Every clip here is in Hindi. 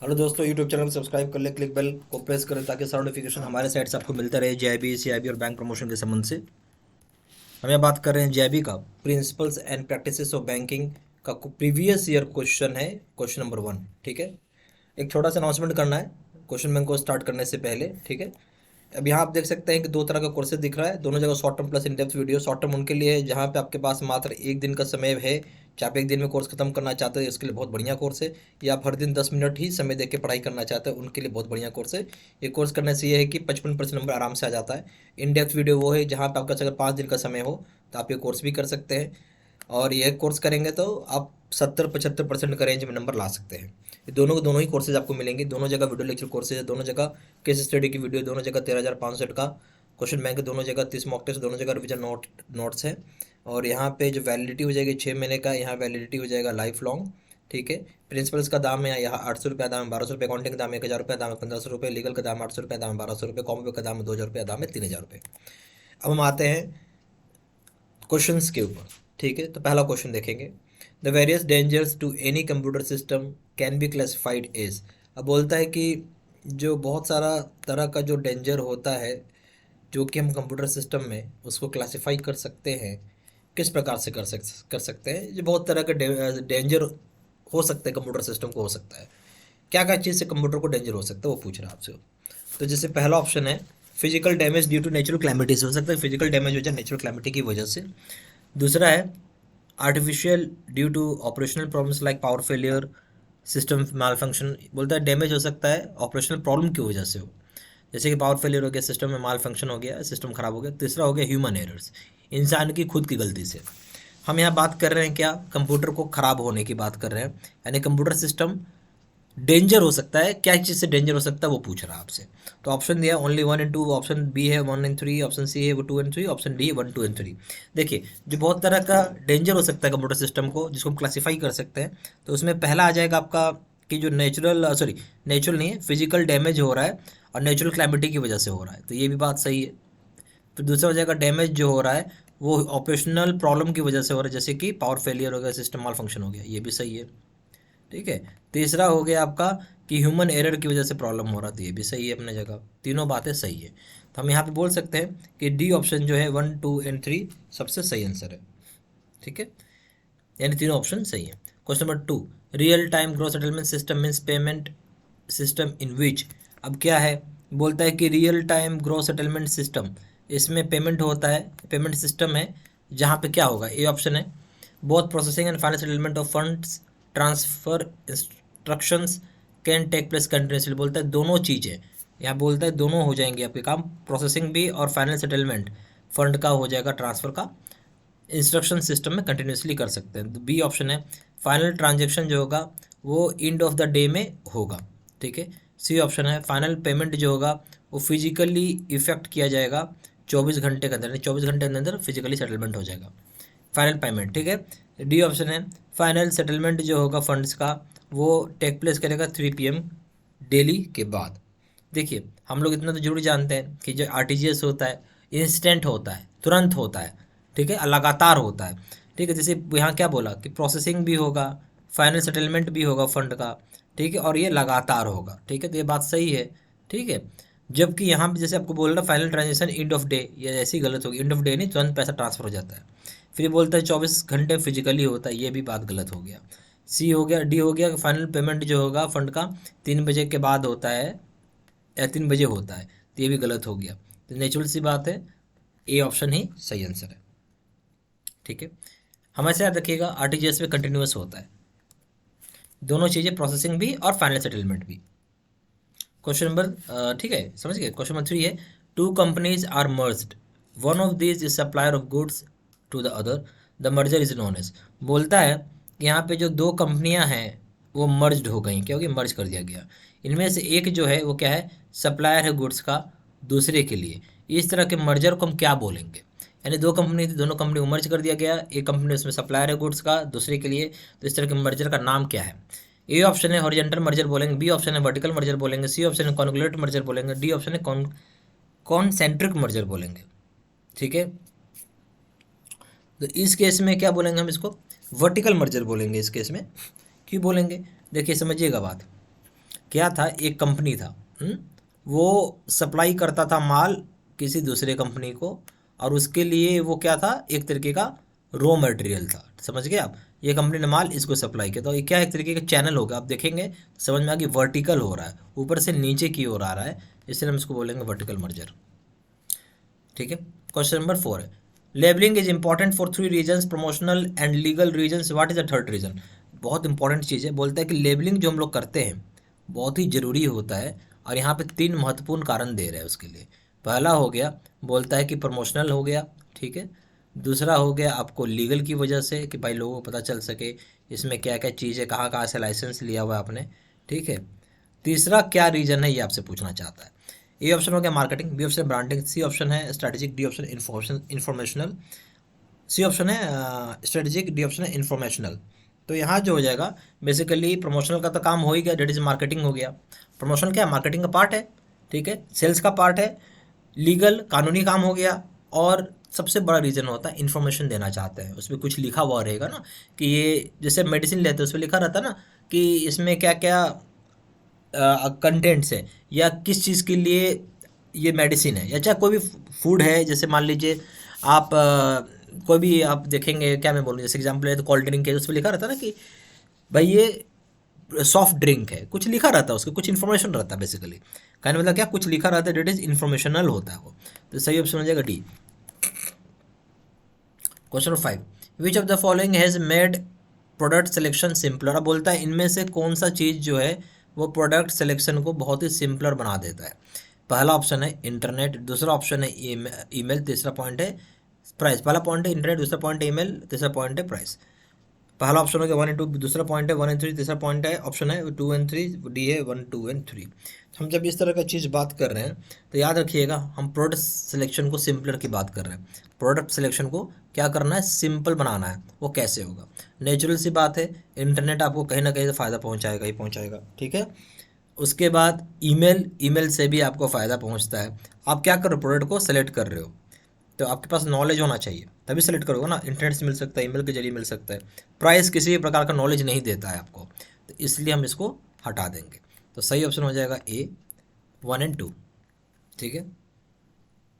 हेलो दोस्तों, यूट्यूब चैनल को सब्सक्राइब कर ले, क्लिक बेल को प्रेस करें ताकि सारा नोटिफिकेशन हमारे साइड से आपको मिलता रहे जेआईबी, सीआईबी और बैंक प्रमोशन के संबंध से। हम यहाँ बात कर रहे हैं जेआईबी का principles and practices of banking का प्रीवियस ईयर क्वेश्चन है, क्वेश्चन नंबर 1। ठीक है, एक छोटा सा अनाउंसमेंट करना है क्वेश्चन बैंक को स्टार्ट करने से पहले। ठीक है, अब यहाँ आप देख सकते हैं कि दो तरह का कोर्सेज दिख रहा है, दोनों जगह short term plus in depth video. Short term उनके लिए है जहाँ पे आपके पास मात्र एक दिन का समय है, चाहे आप एक दिन में कोर्स खत्म करना चाहते हैं इसके लिए बहुत बढ़िया कोर्स है, या आप हर दिन 10 मिनट ही समय देकर पढ़ाई करना चाहते हैं उनके लिए बहुत बढ़िया कोर्स है। ये कोर्स करने से ये है कि 55% नंबर आराम से आ जाता है। इन डेप्थ वीडियो वो है जहाँ पे आपका अगर 5 दिन का समय हो तो आप ये कोर्स भी कर सकते हैं, और यह कोर्स करेंगे तो आप 70-75% का रेंज में नंबर ला सकते हैं। ये दोनों ही कोर्सेज आपको मिलेंगे, दोनों जगह वीडियो लेक्चर कोर्सेज है, दोनों जगह केस स्टडी की वीडियो, दोनों जगह 13,500 का क्वेश्चन बैंक, दोनों जगह 30 मॉक टेस्ट, दोनों जगह रिविजन नोट्स है। और यहाँ पे जो वैलिडिटी हो जाएगी 6 महीने का, यहाँ वैलिडिटी हो जाएगा लाइफ लॉन्ग। ठीक है, प्रिंसिपल्स का दाम है यहाँ 800 रुपये दाम है, 1200 रुपये, अकाउंटिंग का दाम 1,000 रुपये दाम है, 1,500 रुपये, लीगल का दाम 800 रुपये दाम है, 1,200 रुपये, कॉम्पो का दाम है 2,000 रुपये दाम है, 3,000 रुपये। अब हम आते हैं क्वेश्चंस के ऊपर। ठीक है, तो पहला क्वेश्चन देखेंगे, the various dangers to any computer system can be classified as. अब बोलता है कि जो बहुत सारा तरह का जो डेंजर होता है जो कि हम कंप्यूटर सिस्टम में उसको क्लासिफाई कर सकते हैं, किस प्रकार से कर सकते हैं। जो बहुत तरह के डेंजर हो सकते हैं कंप्यूटर सिस्टम को, हो सकता है क्या क्या चीज़ से कंप्यूटर को डेंजर हो सकता है वो पूछ रहा है आपसे। तो जैसे पहला ऑप्शन है physical damage due to natural calamity से हो सकता है, फिजिकल डैमेज हो जाए नेचुरल क्लैमिटी की वजह से। दूसरा है artificial due to operational problems like power failure, system malfunction. बोलता है डैमेज हो सकता है ऑपरेशनल प्रॉब्लम की वजह से हो, जैसे कि पावर फेलियर हो गया, सिस्टम में माल फंक्शन हो गया, सिस्टम खराब हो गया। तीसरा हो गया ह्यूमन एरर्स, इंसान की खुद की गलती से। हम यहाँ बात कर रहे हैं क्या, कंप्यूटर को खराब होने की बात कर रहे हैं, यानी कंप्यूटर सिस्टम डेंजर हो सकता है, क्या चीज़ से डेंजर हो सकता है वो पूछ रहा है आपसे। तो ऑप्शन दिया ओनली 1 and 2, ऑप्शन बी है 1 and 3, ऑप्शन सी है वो 2 and 3, ऑप्शन डी है 1 2 and 3। देखिए, जो बहुत तरह का डेंजर हो सकता है कंप्यूटर सिस्टम को जिसको हम क्लासीफाई कर सकते हैं, तो उसमें पहला आ जाएगा आपका कि जो नेचुरल नहीं है, फिजिकल डैमेज हो रहा है और नेचुरल क्लैमिटी की वजह से हो रहा है, तो ये भी बात सही है। फिर दूसरा हो जाएगा डैमेज जो हो रहा है वो ऑपरेशनल प्रॉब्लम की वजह से हो रहा है, जैसे कि पावर फेलियर हो गया, सिस्टम माल फंक्शन हो गया, ये भी सही है। ठीक है, तीसरा हो गया आपका कि ह्यूमन एरर की वजह से प्रॉब्लम हो रहा था, ये भी सही है अपने जगह, तीनों बातें सही है। तो हम यहाँ पे बोल सकते हैं कि डी ऑप्शन जो है 1 2 and 3 सबसे सही आंसर है। ठीक है, यानी तीनों ऑप्शन सही है। Question number 2, real time gross settlement system means payment system in which. अब क्या है, बोलता है कि real time gross settlement system, इसमें पेमेंट होता है, पेमेंट सिस्टम है जहाँ पे क्या होगा, ए ऑप्शन है both processing and final settlement of funds transfer instructions can take place continuously. बोलता है दोनों चीज़ें, यहाँ बोलता है दोनों हो जाएंगे आपके काम, प्रोसेसिंग भी और फाइनल सेटलमेंट फंड का हो जाएगा, ट्रांसफ़र का इंस्ट्रक्शन सिस्टम में कंटिन्यूसली कर सकते हैं। तो बी ऑप्शन है फाइनल ट्रांजेक्शन जो होगा वो एंड ऑफ द डे में होगा। ठीक है, सी ऑप्शन है फाइनल पेमेंट जो होगा वो फिजिकली इफेक्ट किया जाएगा 24 घंटे के अंदर, यानी 24 घंटे के अंदर फिजिकली सेटलमेंट हो जाएगा फाइनल पेमेंट। ठीक है, डी ऑप्शन है फाइनल सेटलमेंट जो होगा फंड्स का वो टेक प्लेस करेगा 3 PM डेली के बाद। देखिए, हम लोग इतना तो जरूर जानते हैं कि जो आरटीजीएस होता है इंस्टेंट होता है, तुरंत होता है। ठीक है, लगातार होता है। ठीक है, जैसे यहाँ क्या बोला कि प्रोसेसिंग भी होगा, फाइनल सेटलमेंट भी होगा फंड का। ठीक है, और ये लगातार होगा। ठीक है, तो ये बात सही है। ठीक है, जबकि यहाँ पे जैसे आपको बोल रहा final transaction end of day, ये ऐसी गलत होगी, एंड ऑफ डे नहीं, तुरंत पैसा ट्रांसफर हो जाता है। फिर बोलता है 24 घंटे फिजिकली होता है, ये भी बात गलत हो गया। सी हो गया, डी हो गया फाइनल पेमेंट जो होगा फंड का 3 बजे के बाद होता है या 3 बजे होता है, तो ये भी गलत हो गया। तो नेचुरल सी बात है, ए ऑप्शन ही सही आंसर है। ठीक है, हमेशा याद रखिएगा आरटीजीएस में कंटिन्यूस होता है, दोनों चीज़ें, प्रोसेसिंग भी और फाइनल सेटलमेंट भी। क्वेश्चन नंबर ठीक है, समझ गए। क्वेश्चन नंबर 3 है two companies are merged, one of these is supplier of goods to the other, the merger is known as. बोलता है कि यहाँ पे जो दो कंपनियाँ हैं वो मर्ज्ड हो गई, क्या हो गया, मर्ज कर दिया गया। इनमें से एक जो है वो क्या है, सप्लायर है गुड्स का दूसरे के लिए। इस तरह के मर्जर को हम क्या बोलेंगे, यानी दो कंपनी थी, दोनों कंपनी को मर्ज कर दिया गया, एक कंपनी उसमें सप्लायर है गुड्स का दूसरे के लिए, तो इस तरह के मर्जर का नाम क्या है। ए ऑप्शन है हॉरिजॉन्टल मर्जर बोलेंगे, बी ऑप्शन है वर्टिकल मर्जर बोलेंगे, सी ऑप्शन है कॉन्ग्रुएंट मर्जर बोलेंगे, डी ऑप्शन है कॉन्सेंट्रिक मर्जर बोलेंगे। ठीक है, तो इस केस में क्या बोलेंगे हम इसको, वर्टिकल मर्जर बोलेंगे इस केस में। क्यों बोलेंगे, देखिए समझिएगा बात। क्या था, एक कंपनी था, वो सप्लाई करता था माल किसी दूसरे कंपनी को, और उसके लिए वो क्या था, एक तरीके का रॉ मटेरियल था। समझ गए आप, ये कंपनी ने माल इसको सप्लाई किया, तो ये क्या एक तरीके का चैनल होगा। आप देखेंगे तो समझ में आ कि वर्टिकल हो रहा है, ऊपर से नीचे की ओर आ रहा है, इसलिए हम इसको बोलेंगे वर्टिकल मर्जर। ठीक है। क्वेश्चन नंबर 4 है, labelling is important for 3 reasons, promotional and legal reasons, what is the third reason. बहुत इंपॉर्टेंट चीज़ है। बोलता है कि लेबलिंग जो हम लोग करते हैं बहुत ही ज़रूरी होता है, और यहाँ पे 3 महत्वपूर्ण कारण दे रहे हैं उसके लिए। पहला हो गया, बोलता है कि प्रमोशनल हो गया, ठीक है। दूसरा हो गया आपको लीगल की वजह से, कि भाई लोगों को पता चल सके इसमें क्या क्या चीज़ है, कहाँ कहाँ से लाइसेंस लिया हुआ है आपने, ठीक है। तीसरा क्या रीजन है ये आपसे पूछना चाहता है। ए ऑप्शन हो गया marketing, b option branding, c option है strategic, d option informational, c option है स्ट्रेटेजिक, डी ऑप्शन है इन्फॉर्मेशनल। तो यहाँ जो हो जाएगा, बेसिकली प्रमोशनल का तो काम हो ही गया, डेट इज मार्केटिंग हो गया। प्रमोशनल क्या है, मार्केटिंग का पार्ट है, ठीक है, सेल्स का पार्ट है। लीगल कानूनी काम हो गया, और सबसे बड़ा रीज़न होता है इन्फॉर्मेशन देना चाहते हैं, उसमें कुछ लिखा हुआ रहेगा ना, कि ये जैसे मेडिसिन लेते हैं उसमें लिखा रहता है ना कि इसमें क्या क्या कंटेंट्स है, या किस चीज़ के लिए ये मेडिसिन है, या चाहे कोई भी फूड है। जैसे मान लीजिए आप कोई भी आप देखेंगे, क्या मैं बोलूँ, जैसे एग्जांपल है तो कोल्ड ड्रिंक है, उसमें लिखा रहता है ना कि भाई ये सॉफ्ट ड्रिंक है, कुछ लिखा रहता है उसका, कुछ इन्फॉर्मेशन रहता है बेसिकली। कहने मतलब क्या, कुछ लिखा रहता है, डेट इज इन्फॉर्मेशनल होता है वो। तो सही ऑप्शन हो जाएगा D. Question number 5, which of the following has made product selection simpler. अब बोलता है इनमें से कौन सा चीज़ जो है वो प्रोडक्ट सिलेक्शन को बहुत ही सिंपलर बना देता है। पहला ऑप्शन है इंटरनेट, दूसरा ऑप्शन है ईमेल, तीसरा पॉइंट है प्राइस। पहला पॉइंट है इंटरनेट, दूसरा पॉइंट है ईमेल, तीसरा पॉइंट है प्राइस। पहला ऑप्शन हो गया 1 एंड 2, दूसरा पॉइंट है 1 एंड 3, तीसरा पॉइंट है ऑप्शन है 2 एंड 3, डी है 1 2 एंड 3। हम जब इस तरह का चीज़ बात कर रहे हैं तो याद रखिएगा, हम प्रोडक्ट सिलेक्शन को सिंपलर की बात कर रहे हैं। प्रोडक्ट सिलेक्शन को क्या करना है, सिंपल बनाना है। वो कैसे होगा, नेचुरल सी बात है, इंटरनेट आपको कहीं ना कहीं से फ़ायदा पहुंचाएगा ही पहुंचाएगा, ठीक है। उसके बाद ईमेल, ईमेल से भी आपको फ़ायदा पहुंचता है। आप क्या कर रहे हो, प्रोडक्ट को सेलेक्ट कर रहे हो, तो आपके पास नॉलेज होना चाहिए तभी सेलेक्ट करोगे ना। इंटरनेट से मिल सकता है, ईमेल के जरिए मिल सकता है। प्राइस किसी भी प्रकार का नॉलेज नहीं देता है आपको, तो इसलिए हम इसको हटा देंगे। तो सही ऑप्शन हो जाएगा ए 1 एंड 2, ठीक है।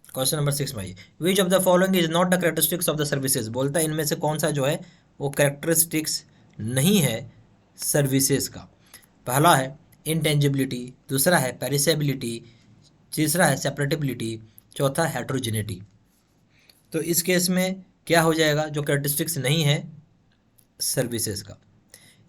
क्वेश्चन नंबर 6 में आइए, विच of the following is not the characteristics of the services. बोलता है इनमें से कौन सा जो है वो करेक्टरिस्टिक्स नहीं है सर्विसेज का। पहला है इंटेंजिबिलिटी, दूसरा है पेरिसेबिलिटी, तीसरा है सेपरेटेबिलिटी, चौथा हेट्रोजिनिटी। तो इस केस में क्या हो जाएगा, जो करेक्टरिस्टिक्स नहीं है सर्विसेज का।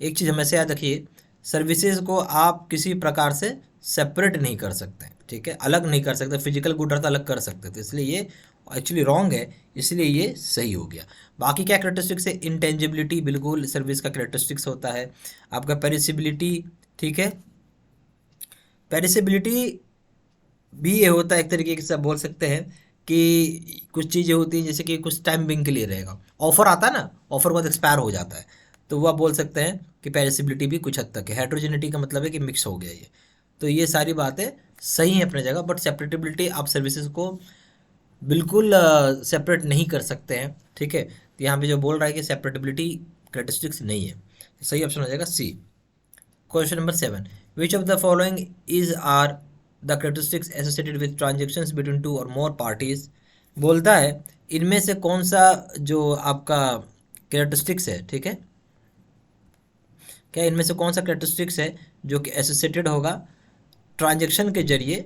एक चीज़ हमेशा याद रखिए, सर्विसेज को आप किसी प्रकार से सेपरेट नहीं कर सकते, ठीक है, अलग नहीं कर सकते। फिजिकल गुड रहता अलग कर सकते थे, इसलिए ये एक्चुअली रॉन्ग है, इसलिए ये सही हो गया। बाकी क्या करेक्टरिस्टिक्स है, इंटेंजिबिलिटी बिल्कुल सर्विस का करेक्टरिस्टिक्स होता है। आपका पेरिसिबिलिटी, ठीक है, पेरिसिबिलिटी भी ये होता है एक तरीके से, आप बोल सकते हैं कि कुछ चीज़ें होती हैं जैसे कि कुछ टाइम बिंग के लिए रहेगा, ऑफर आता है ना, ऑफर बाद एक्सपायर हो जाता है, तो वो आप बोल सकते हैं कि पेरिसिबिलिटी भी कुछ हद तक है। हेट्रोजेनिटी का मतलब है कि मिक्स हो गया ये। तो ये सारी बातें सही हैं अपनी जगह, बट सेपरेटेबिलिटी आप सर्विसेज को बिल्कुल सेपरेट नहीं कर सकते हैं, ठीक है। तो यहाँ पे जो बोल रहा है कि सेपरेटेबिलिटी करेक्टरिस्टिक्स नहीं है, तो सही ऑप्शन हो जाएगा c. Question number 7, which of the following is are the characteristics associated with transactions between 2 or more parties. बोलता है इनमें से कौन सा जो आपका करेक्टरिस्टिक्स है, ठीक है, क्या इनमें से कौन सा करेक्टरिस्टिक्स है जो कि एसोसिएटेड होगा ट्रांजेक्शन के जरिए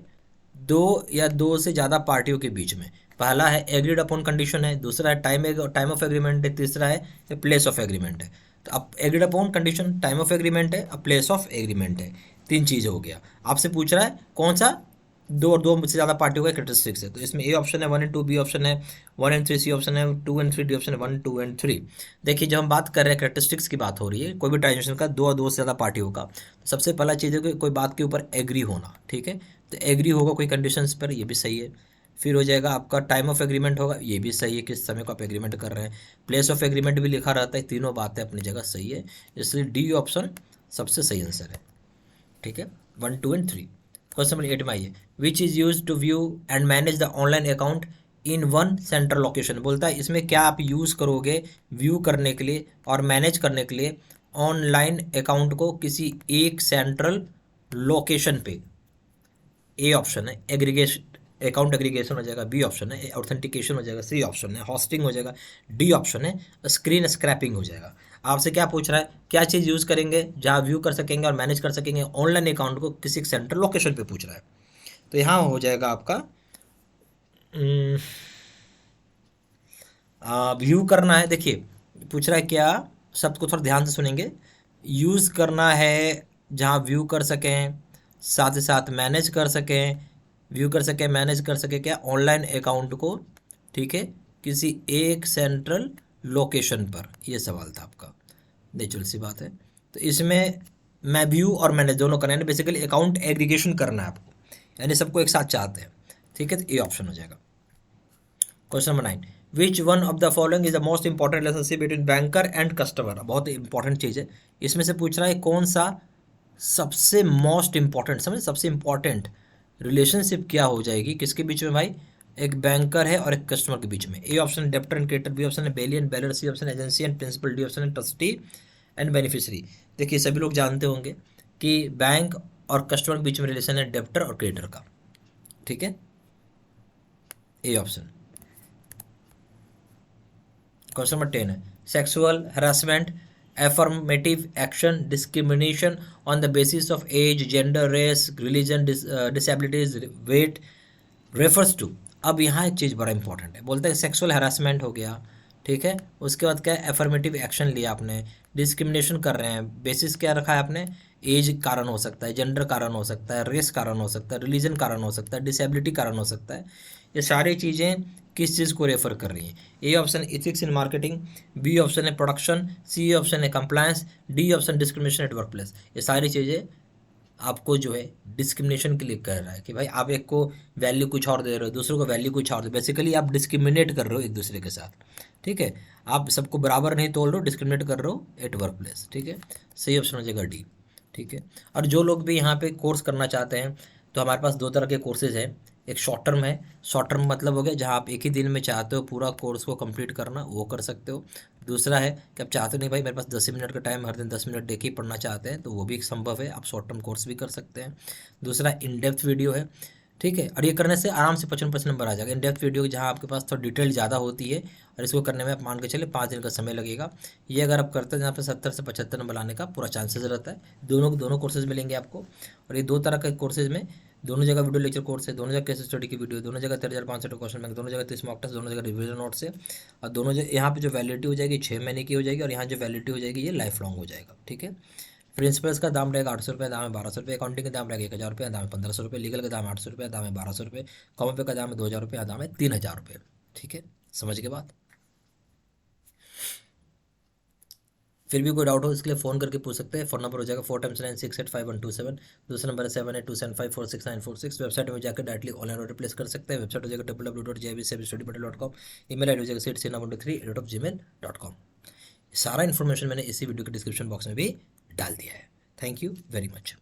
दो या दो से ज़्यादा पार्टियों के बीच में। पहला है एग्रीड अपॉन कंडीशन है, दूसरा है टाइम ऑफ एग्रीमेंट है, तीसरा है प्लेस ऑफ एग्रीमेंट है। तो अब agreed upon condition, time of agreement है, अब प्लेस ऑफ एग्रीमेंट है, 3 चीज़ हो गया। आपसे पूछ रहा है कौन सा दो और दो से ज़्यादा पार्टियों का करेक्टरिस्टिक्स है, तो इसमें ए ऑप्शन है 1 एंड 2, बी ऑप्शन है 1 एंड 3, सी ऑप्शन है 2 एंड 3, डी ऑप्शन है 1 2 एंड 3। देखिए जब हम बात कर रहे हैं करेक्टरिस्टिक्स की बात हो रही है कोई भी ट्रांजेक्शन का, दो और दो से ज़्यादा पार्टियों का, तो सबसे पहला चीज़ है कि कोई बात के ऊपर एग्री होना, ठीक है, तो एग्री होगा कोई कंडीशंस पर, ये भी सही है। फिर हो जाएगा आपका टाइम ऑफ एग्रीमेंट होगा, ये भी सही है, किस समय को आप एग्रीमेंट कर रहे हैं। प्लेस ऑफ एग्रीमेंट भी लिखा रहता है, तीनों बातें अपनी जगह सही है, इसलिए डी ऑप्शन सबसे सही आंसर है, ठीक है, 1 2 एंड 3। क्वेश्चन नंबर 8 में आइए, which is use to view and manage the online account in one central location. बोलता है इसमें क्या आप यूज़ करोगे व्यू करने के लिए और मैनेज करने के लिए ऑनलाइन अकाउंट को किसी एक सेंट्रल लोकेशन पे, ए ऑप्शन है। एग्रीगेशन, अकाउंट एग्रीगेशन हो जाएगा, बी ऑप्शन है। ऑथेंटिकेशन हो जाएगा, सी ऑप्शन है। होस्टिंग हो जाएगा, डी ऑप्शन है। स्क्रीन स्क्रैपिंग हो जाएगा। आपसे क्या पूछ रहा है, क्या चीज़ यूज़ करेंगे जहाँ व्यू कर सकेंगे और मैनेज कर सकेंगे ऑनलाइन अकाउंट को किसी सेंट्रल लोकेशन पे पूछ रहा है। तो यहाँ हो जाएगा आपका व्यू करना है। देखिए पूछ रहा है क्या, शब्द को थोड़ा ध्यान से सुनेंगे। यूज़ करना है जहाँ व्यू कर सकें, साथ ही साथ मैनेज कर सकें, व्यू कर सकें, मैनेज कर सकें क्या, ऑनलाइन अकाउंट को, ठीक है, किसी एक सेंट्रल लोकेशन पर। ये सवाल था आपका, नेचुरल सी बात है। तो इसमें मैं व्यू और मैनेज दोनों करना है, बेसिकली अकाउंट एग्रीगेशन करना है आपको, यानी सबको एक साथ चाहते हैं, ठीक है। तो ये ऑप्शन हो जाएगा। Question number 9, which one of the following is the most important relationship between banker and customer. बहुत इंपॉर्टेंट चीज़ है, इसमें से पूछ रहा है कौन सा सबसे मोस्ट इंपॉर्टेंट, समझ, सबसे इंपॉर्टेंट रिलेशनशिप क्या हो जाएगी किसके बीच में भाई, एक बैंकर है और एक कस्टमर के बीच में। A option debtor and creditor, b option है bailee and bailor, c option agency and principal, d option है ट्रस्टी एंड बेनिफिशरी। देखिए सभी लोग जानते होंगे कि बैंक और कस्टमर के बीच में रिलेशन है डेप्टर और क्रेडिटर का, ठीक है, ए ऑप्शन। क्वेश्चन नंबर 10 है, sexual harassment, affirmative action, discrimination on the basis of age, gender, race, religion, disabilities, weight refers to। अब यहाँ एक चीज़ बड़ा इंपॉर्टेंट है, बोलते हैं सेक्सुअल हरासमेंट हो गया, ठीक है, उसके बाद क्या है, एफर्मेटिव एक्शन लिया आपने, डिस्क्रिमिनेशन कर रहे हैं, बेसिस क्या रखा है आपने, एज कारण हो सकता है, जेंडर कारण हो सकता है, रेस कारण हो सकता है, रिलीजन कारण हो सकता है, डिसेबिलिटी कारण हो सकता है। ये सारी चीज़ें किस चीज़ को रेफर कर रही हैं। A option ethics in marketing, b option है प्रोडक्शन, सी ऑप्शन है compliance, d option discrimination at work place. ये सारी चीज़ें आपको जो है डिस्क्रिमिनेशन के लिए कर रहा है कि भाई आप एक को वैल्यू कुछ और दे रहे हो, दूसरे को वैल्यू कुछ और दे, बेसिकली आप डिस्क्रिमिनेट कर रहे हो एक दूसरे के साथ, ठीक है, आप सबको बराबर नहीं तोल रहे हो, डिस्क्रिमिनेट कर रहे हो एट वर्क प्लेस, ठीक है। सही ऑप्शन हो जाएगा डी, ठीक है। और जो लोग भी यहाँ पे कोर्स करना चाहते हैं तो हमारे पास दो तरह के कोर्सेज हैं, एक शॉर्ट टर्म है, शॉर्ट टर्म मतलब हो गया जहाँ आप एक ही दिन में चाहते हो पूरा कोर्स को कंप्लीट करना, वो कर सकते हो। दूसरा है कि आप चाहते नहीं भाई मेरे पास 10 मिनट का टाइम, हर दिन 10 मिनट देख ही पढ़ना चाहते हैं, तो वो भी संभव है, आप शॉर्ट टर्म कोर्स भी कर सकते हैं। दूसरा इन डेप्थ वीडियो है, ठीक है, और ये करने से आराम से 55% नंबर आ जाएगा। इन डेप्थ वीडियो जहाँ आपके पास थोड़ा डिटेल ज़्यादा होती है और इसको करने में आप मान के चले 5 दिन का समय लगेगा। ये अगर आप करते हैं जहाँ पे 70 से 75 नंबर लाने का पूरा चांसेस रहता है। दोनों कोर्सेज मिलेंगे आपको, और ये दो तरह के कोर्सेज में दोनों जगह वीडियो लेक्चर कोर्स है, दोनों जगह केस स्टडी की वीडियो, दोनों जगह 3500 क्वेश्चन बैंक, दोनों जगह 30 मॉक टेस्ट, दोनों जगह रिविजन नोट्स है, और दोनों जगह यहाँ पे जो वैलिडिटी हो जाएगी 6 महीने की हो जाएगी, और यहाँ जो वैलिडिटी हो जाएगी ये लाइफ लॉन्ग हो जाएगा, ठीक है। प्रिंसिपल्स का दाम रहेगा 800 रुपये, दाम है 1200 रुपये, अकाउंटिंग का दाम रहेगा 1000 रुपये, दाम है 1500 रुपये, लीगल का दाम 800 रुपये, दाम है 1200 रुपये, कॉमन पे का दाम है 2000 रुपये, दाम है 3000 रुपये, ठीक है। समझ के बाद फिर भी कोई डाउट हो इसके लिए फ़ोन करके पूछ सकते हैं। फ़ोन नंबर हो जाएगा 4x9685127, दूसरा नंबर है 7827546946। वेबसाइट में जाकर डायरेक्टली ऑनलाइन ऑर्डर प्लेस कर सकते हैं। वेबसाइट हो जाएगा www.jibcstudymetal.com, ईमेल आई डी हो जाएगा seedc123@gmail.com। सारा इन्फॉर्मेशन मैंने इसी वीडियो के डिस्क्रिप्शन बॉक्स में भी डाल दिया है। Thank you very much.